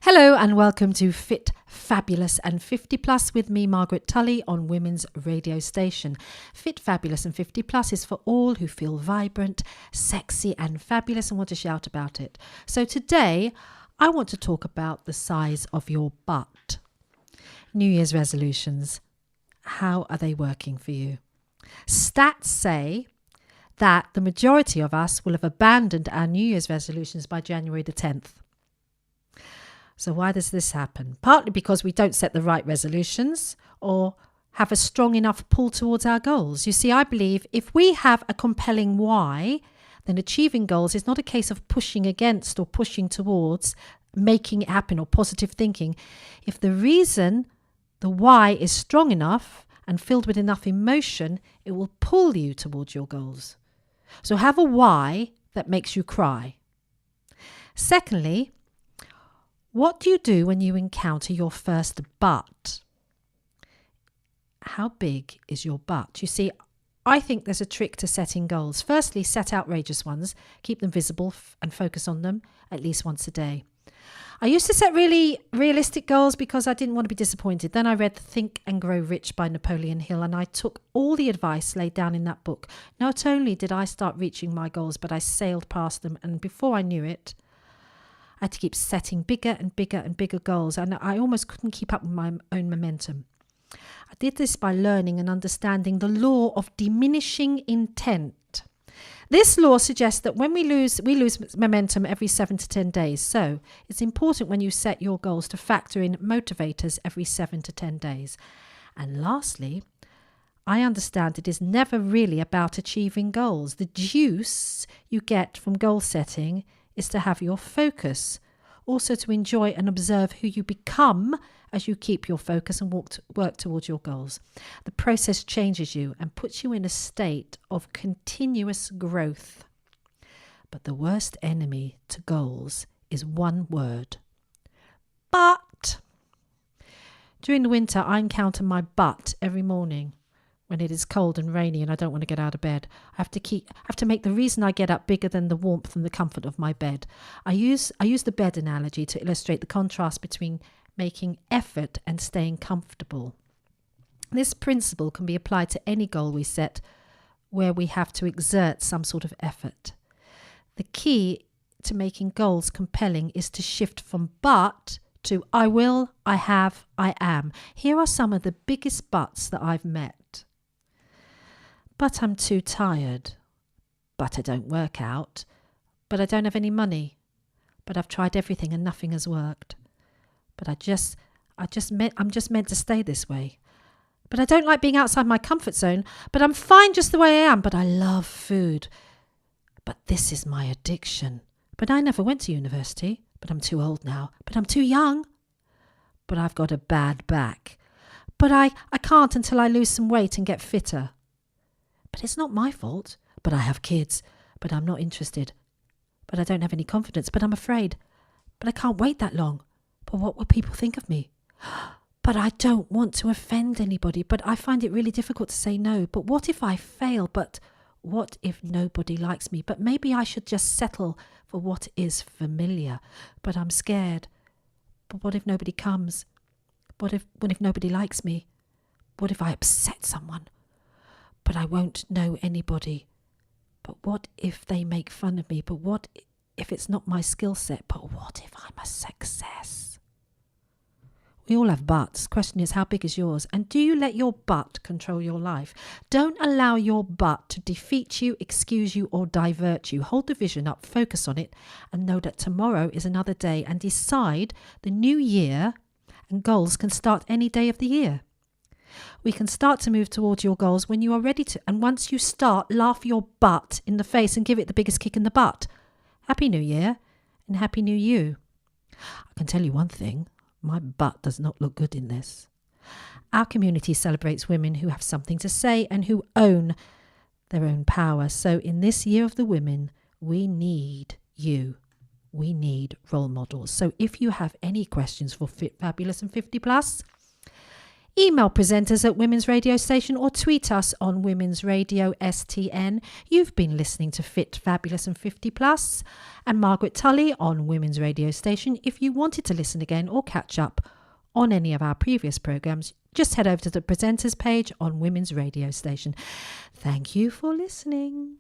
Hello and welcome to Fit, Fabulous and 50 Plus with me, Margaret Tully, on Women's Radio Station. Fit, Fabulous and 50 Plus is for all who feel vibrant, sexy and fabulous and want to shout about it. So today I want to talk about the size of your butt. New Year's resolutions. How are they working for you? Stats say that the majority of us will have abandoned our New Year's resolutions by January the 10th. So why does this happen? Partly because we don't set the right resolutions or have a strong enough pull towards our goals. You see, I believe if we have a compelling why, then achieving goals is not a case of pushing against or pushing towards, making it happen or positive thinking. If the reason, the why, is strong enough and filled with enough emotion, it will pull you towards your goals. So have a why that makes you cry. Secondly, what do you do when you encounter your first but? How big is your but? You see, I think there's a trick to setting goals. Firstly, set outrageous ones, keep them visible and focus on them at least once a day. I used to set really realistic goals because I didn't want to be disappointed. Then I read Think and Grow Rich by Napoleon Hill and I took all the advice laid down in that book. Not only did I start reaching my goals, but I sailed past them, and before I knew it, I had to keep setting bigger and bigger and bigger goals, and I almost couldn't keep up with my own momentum. I did this by learning and understanding the law of diminishing intent. This law suggests that when we lose momentum every 7 to 10 days. So it's important when you set your goals to factor in motivators every 7 to 10 days. And lastly, I understand it is never really about achieving goals. The juice you get from goal setting is to have your focus, also to enjoy and observe who you become as you keep your focus and work towards your goals. The process changes you and puts you in a state of continuous growth. But the worst enemy to goals is one word: but. During the winter, I encounter my but every morning. When it is cold and rainy and I don't want to get out of bed, I have to make the reason I get up bigger than the warmth and the comfort of my bed. I use the bed analogy to illustrate the contrast between making effort and staying comfortable. This principle can be applied to any goal we set where we have to exert some sort of effort. The key to making goals compelling is to shift from but to I will, I have, I am. Here are some of the biggest buts that I've met. But I'm too tired. But I don't work out. But I don't have any money. But I've tried everything and nothing has worked. But I'm just meant to stay this way. But I don't like being outside my comfort zone. But I'm fine just the way I am. But I love food. But this is my addiction. But I never went to university. But I'm too old now. But I'm too young. But I've got a bad back. But I can't until I lose some weight and get fitter. But it's not my fault. But I have kids. But I'm not interested. But I don't have any confidence. But I'm afraid. But I can't wait that long. But what will people think of me? But I don't want to offend anybody. But I find it really difficult to say no. But what if I fail? But what if nobody likes me? But maybe I should just settle for what is familiar. But I'm scared. But what if nobody comes? What if nobody likes me? What if I upset someone? But I won't know anybody. But what if they make fun of me? But what if it's not my skill set? But what if I'm a success? We all have buts. Question is, how big is yours? And do you let your but control your life? Don't allow your but to defeat you, excuse you, or divert you. Hold the vision up, focus on it, and know that tomorrow is another day, and decide the new year and goals can start any day of the year. We can start to move towards your goals when you are ready to. And once you start, laugh your butt in the face and give it the biggest kick in the butt. Happy New Year and Happy New You. I can tell you one thing. My butt does not look good in this. Our community celebrates women who have something to say and who own their own power. So in this year of the women, we need you. We need role models. So if you have any questions for Fit, Fabulous and 50 Plus, Email presenters at Women's Radio Station or tweet us on Women's Radio STN. You've been listening to Fit, Fabulous and 50 Plus and Margaret Tully on Women's Radio Station. If you wanted to listen again or catch up on any of our previous programmes, just head over to the presenters page on Women's Radio Station. Thank you for listening.